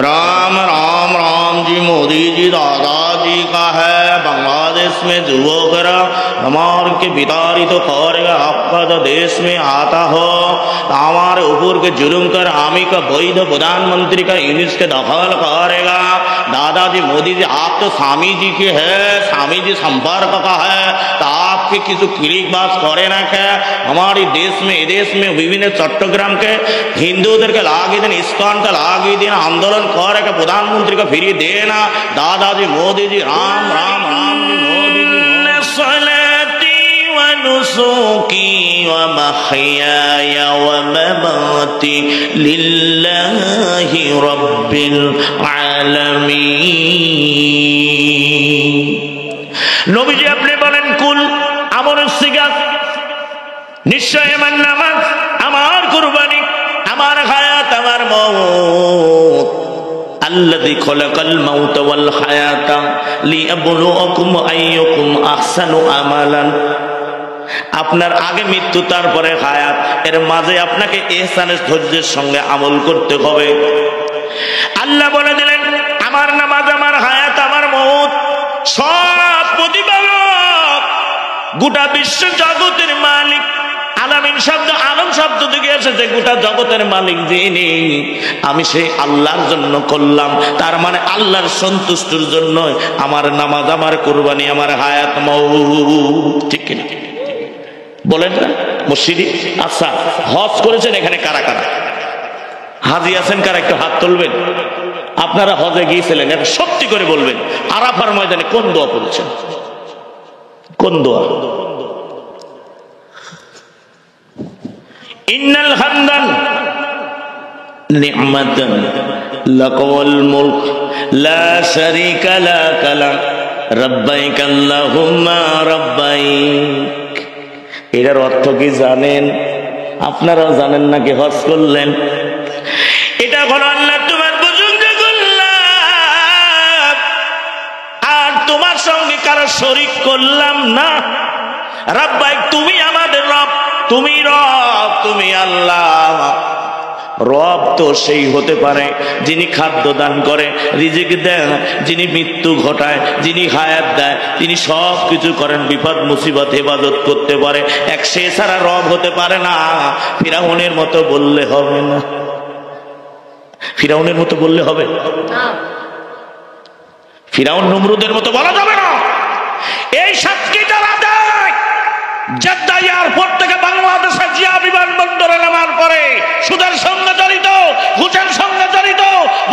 राम राम राम जी मोदी जी दादाजी का है बांग्लादेश में जुवोगरा हमारे के विताड़ित करेगा आपका तो देश में आता हो हमारे ऊपर के जुर्म कर हामी का वैध प्रधानमंत्री का यूनिस के दखल करेगा। दादाजी मोदी जी आप तो स्वामी जी के है, स्वामी जी संपर्क का है, तो आपके किसी क्लिकबाज करे ना क्या हमारे देश में विदेश में विभिन्न चट्टग्राम के हिंदुओं के लागे दिन इस्कॉन का लागे दिन आंदोलन करे के प्रधानमंत्री का फिर देना। दादाजी मोदी जी राम राम राम जी मोदी जी सलाती व नुसूकी व महयाया व ममाती लिल्लाहि रब्बिल आलमीन। नबीजी अपनी बोलेन कुल আমার সিগাত নিশ্চয় আমার নামাজ আমার কুরবানি আমার হায়াত আমার মওত আল্লাযী খলাকাল মাউত ওয়াল হায়াতা লিয়াবলুয়াকুম আইয়ুকুম আহসানু আমালান। আপনার আগে মৃত্যু তারপরে হায়াত, এর মাঝে আপনাকে ইহসানের ধৈর্যের সঙ্গে আমল করতে হবে। আল্লাহ বলে দিলেন আমার নামাজ আমার হায়াত আমার মওত সব প্রতিপালক গোটা বিশ্ব জগতের মালিক। আলামিন শব্দ আলম শব্দ থেকে এসেছে, গোটা জগতের মালিক যিনি আমি সেই আল্লাহর জন্য করলাম। তার মানে আল্লাহর সন্তুষ্টির জন্য আমার নামাজ আমার কুরবানি আমার হায়াত মওত। ঠিক কিনা বলেন না মসজিদে? আচ্ছা হজ করেছেন এখানে কারা কারা? হাজি আছেন কারা? একটু হাত তুলবেন। আপনারা হজে গিয়েছিলেন, এখন সত্যি করে বলবেন আরাফার ময়দানে কোন দোয়া পড়েছেন? কোন দোয়া? ইন্নাল হামদান নি'মাতান লাকাল মুলক লা শারীকা লাকা রব্বাইক আল্লাহুম্মা রব্বাইক। এর অর্থ কি জানেন? আপনারাও জানেন নাকি? হজ করলেন, এটা হলো আল্লাহ তোমার প্রশংসা করলাম আর তোমার সঙ্গে কারো শরীক করলাম না। রব্বাইক তুমি আমাদের রব, তুমি রব, তুমি আল্লাহ। রব তো সেই হতে পারে যিনি খাদ্য দান করে, রিজিক দেন, যিনি মৃত্যু ঘটায়, যিনি হায়াত দেয়, তিনি সব কিছু করেন। বিপদ মুসিবত হেফাজত করতে পারে, এক সে ছাড়া রব হতে পারে না। ফিরাউনের মতো বললে হবে না, ফিরাউনের মতো বললে হবে না, ফিরাউন নমরুদের মতো বলা যাবে না। এই সাতটা রাজায় জেদ্দা এয়ারপোর্ট থেকে বাংলাদেশে জিয়া বিমানবন্দরে নামার পরে সুদের সঙ্গে জড়িত, ঘুষের সঙ্গে জড়িত,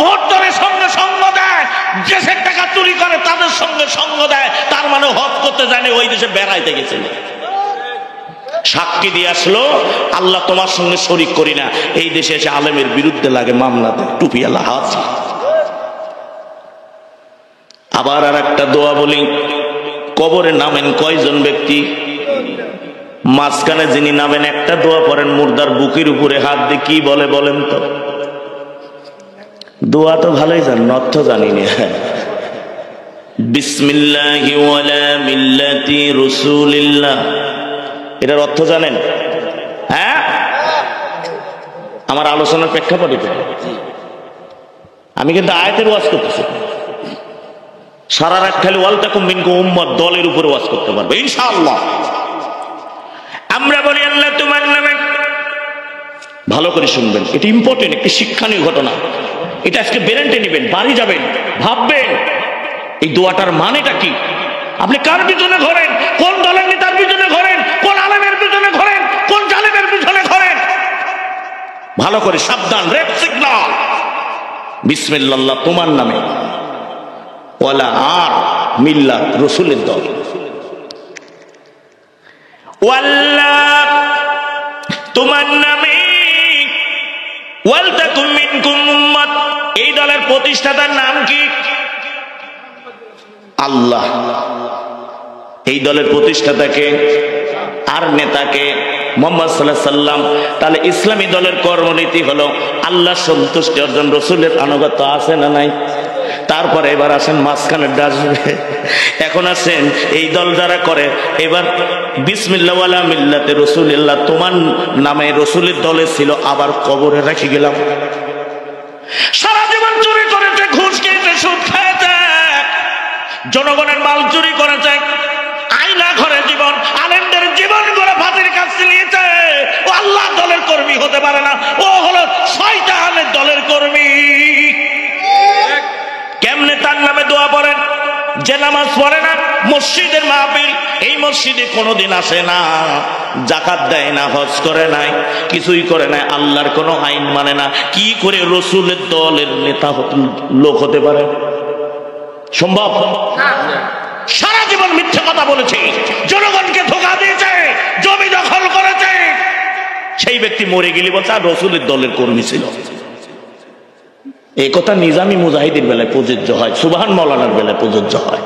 ভোট দরের সঙ্গে সঙ্গ দেয়, দেশের টাকা চুরি করে তাদের সঙ্গে সঙ্গ দেয়। তার মানে হজ করতে জানে ওই দেশে বেড়াইতে গেছিল। সাক্ষী দিয়ে আসলো আল্লাহ তোমার সঙ্গে শরীক করি না। এই দেশে এসে আলেমের বিরুদ্ধে লাগে মামলাতে টুপিয়ালা হাজ। আবার আর একটা দোয়া বলি, কবরে নামেন কয়জন ব্যক্তি? মাঝখানে যিনি নামেন একটা দোয়া পড়েন, মুর্দার বুকের উপরে হাত দিয়ে কি বলে বলেন তো? দোয়া তো ভালোই জানেন, অর্থ জানি না। বিসমিল্লাহি ওয়ালা মিল্লাতি রাসূলিল্লাহ, এটার অর্থ জানেন? হ্যাঁ, আমার আলোচনার প্রেক্ষাপটে আমি কিন্তু আয়াতের ওয়াজ করতেছি। সারা রাত খালি ওয়াল তাকুম মিনকুম উম্মাত দলের উপরে ওয়াজ করতে পারবে ইনশাআল্লাহ। আমরা বলি আল্লাহ তোমার নামে, ভালো করে শুনবেন, এটা ইম্পর্টেন্ট, একটি শিক্ষণীয় ঘটনা। এটা আজকে বেরেন্টে নেবেন, বাড়ি যাবেন, ভাববেন এই দোয়াটার মানেটা কি। আপনি কার পিছনে ঘোরেন? কোন দলের নেতার পিছনে ঘোরেন? কোন আলেমের পিছনে ঘোরেন? কোন জালেমের পিছনে ঘোরেন? ভালো করে সাবধান, রেড সিগন্যাল। বিসমিল্লাহ তোমার নামে, ওয়ালা আর মিল্লাত রাসূলের দল, ওয়াল্লাহ তোমার নামে, ওয়াল তাকুম মিনকুম উম্মাত, এই দলের প্রতিষ্ঠাতার নাম কি? আল্লাহ। এই দলের প্রতিষ্ঠাতাকে আর নেতাকে মুহাম্মদ সাল্লাল্লাহু আলাইহি সাল্লাম। তাহলে ইসলামী দলের কর্মনীতি হলো আল্লাহ সন্তুষ্টি অর্জন, রাসূলের আনুগত্য আছে না নাই? তারপরে এবার আসেন মাঝখানের ডাসবে, এখন আসেন এই দল যারা করে, এবার বিসমিল্লাহ ওয়ালা মিল্লাতে রাসূলিল্লাহ তোমার নামে রাসূলের দলে ছিল, আবার কবরে রেখে গেলাম। সারা জীবন চুরি করে জনগণের মাল চুরি করেছে, আয়না ঘরে জীবন, আলেমদের জীবন করে ফাঁসির কাছে নিয়েছে। ও আল্লাহ দলের কর্মী হতে পারে না, ও হলো শয়তানের দলের কর্মী। কেমনে তার নামে দোয়া পড়েন? যে নামাজ পড়ে না, মসজিদের মাহফিল এই মসজিদে কোনোদিন আসে না, যাকাত দেয় না, হজ করে নাই, কিছুই করে নাই, আল্লাহর কোনো আইন মানে না, কি করে রসুলের দলের নেতা লোক হতে পারে? সম্ভব? সারা জীবন মিথ্যা কথা বলেছে, জনগণকে ধোঁকা দিয়েছে, জমি দখল করেছে। সেই ব্যক্তি মরে গেলে বলছে আর রসুলের দলের কর্মী ছিল। এই কথা নিজামি মুজাহিদের বেলায় প্রযোজ্য হয়, সুবহান মাওলানার বেলায় প্রযোজ্য হয়,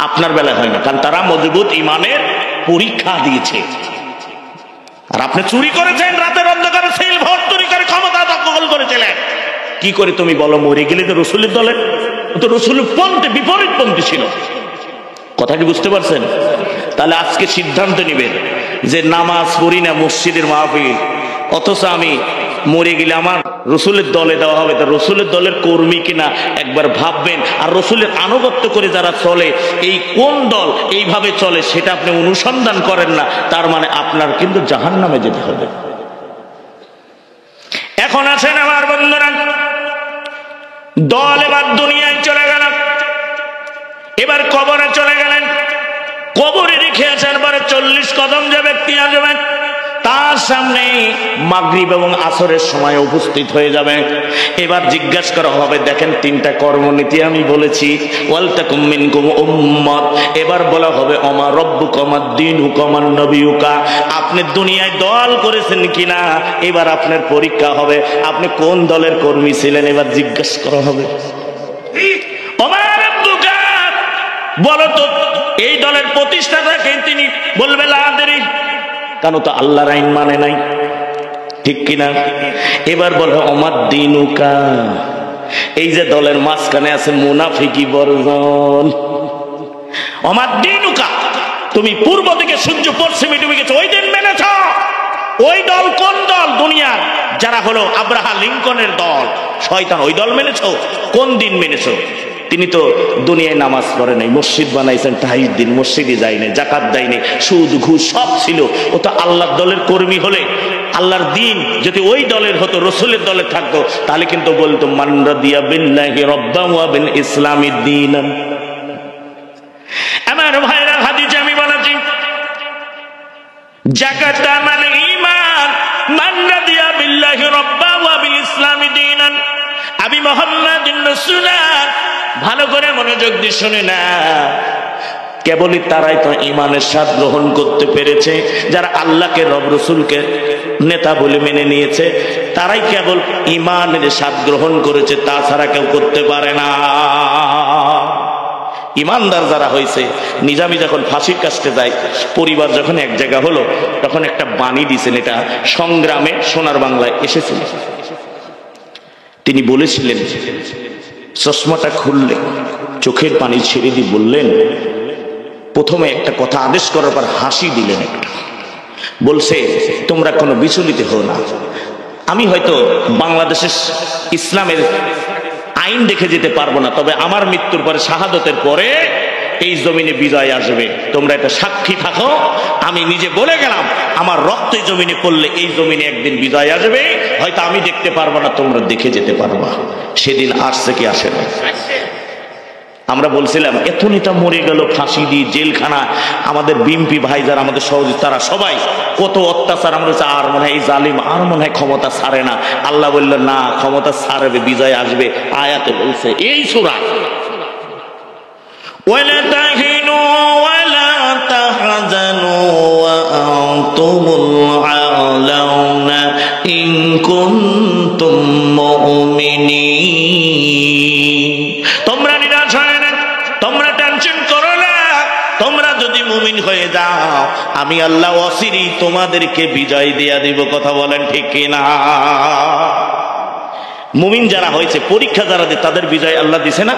আপনার বেলায় হয় না, কারণ তারা মজবুত ইমানের পরীক্ষা দিয়েছে। আর আপনি চুরি করেছেন, রাতের অন্ধকারে সেল ভোট চুরি করে ক্ষমতা দখল করেছিলেন। কি করে তুমি বলো মরে গেলে তো রসুলের দলের? তো রসুলের পন্থী, বিপরীত পন্থী ছিল। কথা কি বুঝতে পারছেন? তাহলে আজকে সিদ্ধান্ত নিবেন যে নামাজ পড়ি না মসজিদের মাহফিল, অথচ আমি মরে গেলে আমার রসুলের দলে দেওয়া হবে, তা রসুলের দলের কর্মী কিনা একবার ভাববেন। আর রসুলের আনুগত্য করে যারা চলে, এই কোন দল এইভাবে চলে সেটা আপনি অনুসন্ধান করেন না, তার মানে আপনার কিন্তু জাহান্নামে যেতে হবে। এখন আছেন আমার বন্ধুরা, দল এবার দুনিয়ায় চলে গেল, এবার কবরে চলে গেলেন। কবরে রেখে আসার পরে 40 কদম যে ব্যক্তি আসবেন, তার সামনে মাগরিব এবং আসরের সময় উপস্থিত হয়ে যাবে। এবার জিজ্ঞাসা করা হবে, দেখেন 3টা কর্মনীতি আমি বলেছি, ওয়ালতাকুম মিনকুম উম্মাত। এবার বলা হবে ওমা রব্বুকা ওমা দীনুকা ওমা নবিয়ুকা, আপনি দুনিয়ায় দল করেছেন কিনা, এবার আপনার পরীক্ষা হবে, আপনি কোন দলের কর্মী ছিলেন, এবার জিজ্ঞাসা করা হবে। ওমা রব্বুকা, বলো তো এই দলের প্রতিষ্ঠাতা কে? তিনি বলবে লা আদরি, কেন তো আল্লাহর আইন মানে নাই, ঠিক কিনা? এবার বলে ওমাদ দিনুকা, এই যে দলের মাঝখানে আছে মুনাফিকি বর্জন। ওমাদ দিনুকা, তুমি পূর্ব দিকে সূর্য পশ্চিমে ডুবে গেছে, ওই দিন মেনেছ। ওই দল কোন দল? দুনিয়ার যারা হলো আব্রাহা লিঙ্কনের দল, শয়তান, ওই দল মেনেছ। কোন দিন মেনেছ? তিনি তো দুনিয়ায় নামাজ পড়ে নাই, মসজিদ বানাইছেন 28 দিন, মসজিদে যায় নাই, জাকাত দেয় নাই, সুদ ঘুষ সব ছিল। ও তো আল্লাহর দলের কর্মী হলে, আল্লাহর দিন যদি ওই দলের হতো, রসুলের দলে থাকতো, তাহলে কিন্তু বলতো মান রাদিয়া বিল্লাহি রাব্বান ওয়া বিল ইসলামি দীনান। আমার ভাইরা, হাদিসে আমি বলেছি জাকাত মানে ঈমান, মান রাদিয়া বিল্লাহি রাব্বান ওয়া বিল ইসলামি দীনান। আমি মুহাম্মাদুর রাসূলুল্লাহ, ভালো করে মনোযোগ দিয়ে শুনে না, কেবলই তারাই তো ইমানের স্বাদ গ্রহণ করতে পেরেছে, যারা আল্লাহকে রব রসুলকে নেতা বলে মেনে নিয়েছে, তারাই কেবল ইমানের স্বাদ গ্রহণ করেছে, তাছাড়া কেউ করতে পারে না। ইমানদার যারা হয়েছে, নিজামী যখন ফাঁসির কাছতে যায়, পরিবার যখন এক জায়গা হলো, তখন একটা বাণী দিয়েছেন, এটা সংগ্রামে সোনার বাংলায় এসেছিল। তিনি বলেছিলেন, চশমাটা খুললে চোখের পানি ছেড়ে দিয়ে বললেন, প্রথমে একটা কথা আদেশ করার পর হাসি দিলেন একটা, বলছে তোমরা কোনো বিচলিত হও না, আমি হয়তো বাংলাদেশের ইসলামের আইন দেখে যেতে পারবো না, তবে আমার মৃত্যুর পরে, শাহাদতের পরে এই জমিনে বিজয় আসবে, তোমরা এটা সাক্ষী থাকো। আমি নিজে বলে গেলাম, আমার রক্ত জমিনে পড়লে এই জমিনে একদিন বিজয় আসবে, হয়তো আমি দেখতে পারবো না, তোমরা দেখে যেতে পারবা। সেদিন আসছে কি আসে না? আমরা বলছিলাম এত নেতা মরে গেল ফাঁসি দিয়ে, জেলখানা, আমাদের বিএমপি ভাই যারা আমাদের সহযোগী, তারা সবাই কত অত্যাচার। আমরা বলছি আর মনে হয় এই জালিম আর মনে হয় ক্ষমতা ছাড়ে না। আল্লাহ বলল না, ক্ষমতা ছাড়বে, বিজয় আসবে। আয়াতে বলছে এই সূরা, ওয়ালা তাহিনু ওয়ালা তাহজানু ওয়া আনতুমুল আ'লাউনা ইন কুনতুম মুমিনিন। তোমরা নিরাশ হয় না, তোমরা টেনশন করো না, তোমরা যদি মুমিন হয়ে যাও, আমি আল্লাহ অচিরেই তোমাদেরকে বিজয় দিয়া দিব। কথা বলেন ঠিক কিনা? মুমিন যারা হয়েছে, পরীক্ষা যারা দেয়, তাদের বিজয় আল্লাহ দিছে না?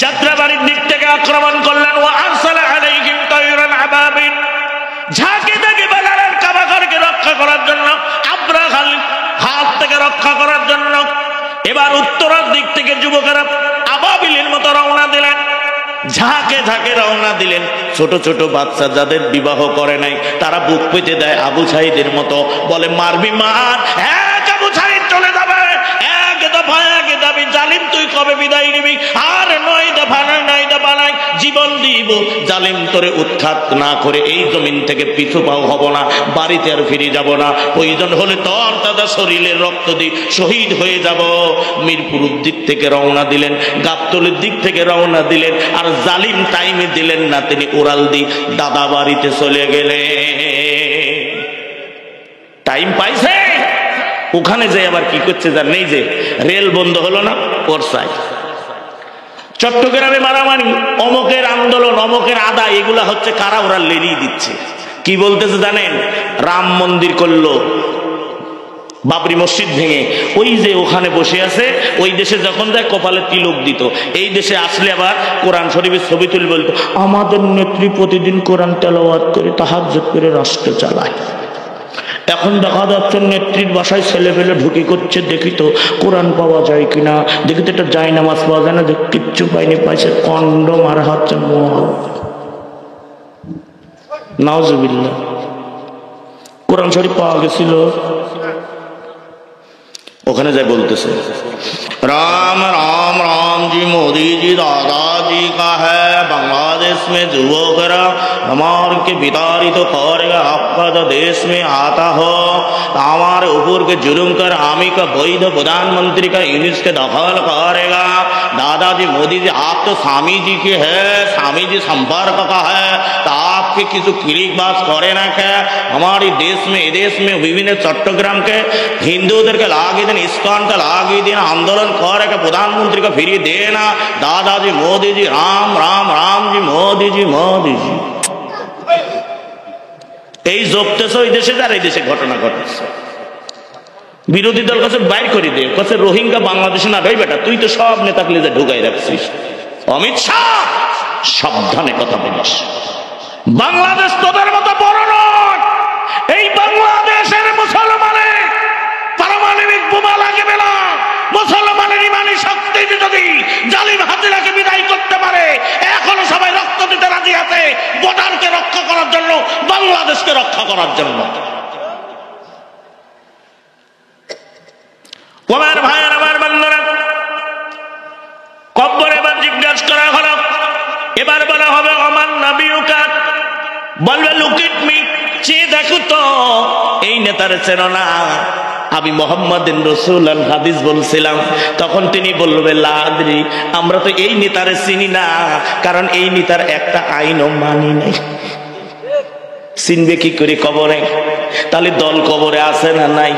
যাত্রাবাড়ির দিক থেকে আক্রমণ করলেন, ওয়া আরসালা আলাইহিম তায়রান আবাবিল, ঝাঁকে ঝাঁকে বাগানের কাবাঘরকে রক্ষা করার জন্য, আব্রাহাল হাত থেকে রক্ষা করার জন্য। এবার উত্তরের দিক থেকে যুবকেরা আবাবিলের মতো রওনা দিলেন। ঝাঁকে রওনা দিলেন। ছোট ছোট বাচ্চা যাদের বিবাহ করে নাই তারা বুক পেতে দেয় আবু সাঈদের মতো, বলে মারবি মার, এক আবু সাঈদ চলে যাবে, এক দফা এক দাবি, জালিম তুই কবে বিদায় নিবি? আর 9 দফা নাই, 9 দফা নাই, জীবন দিব, জালিম তোরে উৎখাত না করে এই জমিন থেকে পিছু পাও হব না, বাড়িতে আর ফিরে যাব না, প্রয়োজন হলে তোর দাদা শরীরের রক্ত দি শহীদ হয়ে যাব। মিরপুরের দিক থেকে রওনা দিলেন, গাবতলীর দিক থেকে রওনা দিলেন, আর জালিম টাইমে দিলেন না, তিনি উড়াল দি দাদা বাড়িতে চলে গেলেন। টাইম পাইছে, ওখানে যে আবার কি করছে জান নেই, যে রেল বন্ধ হলো না ওর সাইড, চট্টগ্রামে মারামারি, অমকের আন্দোলন, অমকের আদায়, এগুলা হচ্ছে কারা? ওরা লেরিয়ে দিচ্ছে। কি বলতেছে জানেন? রাম মন্দির করলো, বাবরি মসজিদ ভেঙে, ওই যে ওখানে বসে আছে, ওই দেশে যখন যায় কপালে তিলক দিত, এই দেশে আসলে আবার কোরআন শরীফের ছবি তুলে বলতো আমাদের নেত্রী প্রতিদিন কোরআন তেলাওয়াত করে তাহাজ্জুদ করে রাষ্ট্র চালায়। এখন দেখা যাচ্ছে নেত্রীর বাসায় ছেলে ফেলে ঢুকি করছে, দেখি তো কোরআন পাওয়া যায় কিনা, দেখি তো একটা জায় নামাজ পাওয়া যায় না, কিচ্ছু পাইনি, পাইছে কন্ডম আর হচ্ছে নাউজুবিল্লাহ। কোরআন শরীফ পাওয়া গেছিল, ওখানে যাই বলতেছে राम राम राम जी मोदी जी दादाजी का है, बांग्लादेश में जुवक हमारे के विताड़ित करेगा, आपका तो देश में आता हो हमारे ऊपर के जुर्म कर हामी का वैध प्रधानमंत्री का यूनिस के दखल करेगा। दादाजी मोदी जी आप तो स्वामी जी के है, स्वामी जी संपर्क का है, तो आपके किसी क्लिकबाज करे ना क्या? हमारे देश में विदेश में विभिन्न चट्टग्राम के हिंदूদের के लागे दिन, इस्कॉन का लागे दिन आंदोलन करे के प्रधानमंत्री का फिर देना। दादाजी मोदी जी राम राम राम जी मोदी जी मोदी जी। এই জপতেছে ওই দেশে, আর এই দেশে ঘটনা ঘটছে। বিরোধী দল কাছে বাইর করে দে, কাছে রোহিঙ্গা বাংলাদেশে না ভাই বেটা, তুই তো সব নেতাকে লিজে ঢুকাই রাখছিস। অমিত শাহ সাবধানে কথা বলিস, বাংলাদেশ তোদের মতো বড় নয়। এই বাংলাদেশের মুসলমানের পারমাণবিক বোমা লাগবে না, মুসলমানের ইমানি শক্তি যদি জালিম হাজিরাকে বিদায় করতে পারে, এখনো সবাই রক্ত দিতে রাজি আছে বর্ডারকে রক্ষা করার জন্য, বাংলাদেশকে রক্ষা করার জন্য। আমার ভাইয়ের, আমার বন্ধুরা, কব্বর এবার জিজ্ঞাসা করা হলো, এবার বলা হবে আমার নবীকা, বলবে লুক এট মি, চেয়ে দেখো তো এই নেতার চেনো না, আমি মোহাম্মদিন রাসূলুল্লাহ হাদিস বলছিলাম। তখন তিনি বলবে লা আদরি, আমরা তো এই নেতারে চিনি না, কারণ এই নেতার একটা আইনও মানি নাই। চিনবে কি করে কবরে? তাহলে দল কবরে আছে না নাই?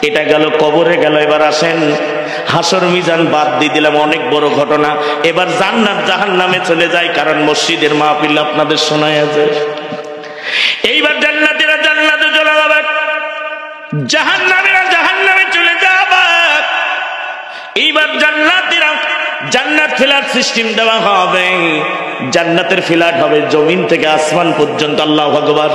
এটা গেল কবরে গেল। এবার আসেন হাসর মিজান বাদ দিয়ে দিলাম, অনেক বড় ঘটনা। এবার জান্নাত জাহান্নামে চলে যায়, কারণ মসজিদের মাহফিল আপনাদের শোনায় যায়। এইবার জান্নাতীরা জান্নাতে চলে যাবে, জাহান্নামীরা জাহান্নামে চলে যাবে। এইবার জান্নাতীরা জান্নাত ফ্ল্যাট সিস্টেম দেওয়া হবে, জান্নাতের ফ্ল্যাট হবে জমিন থেকে আসমান পর্যন্ত। আল্লাহু আকবার।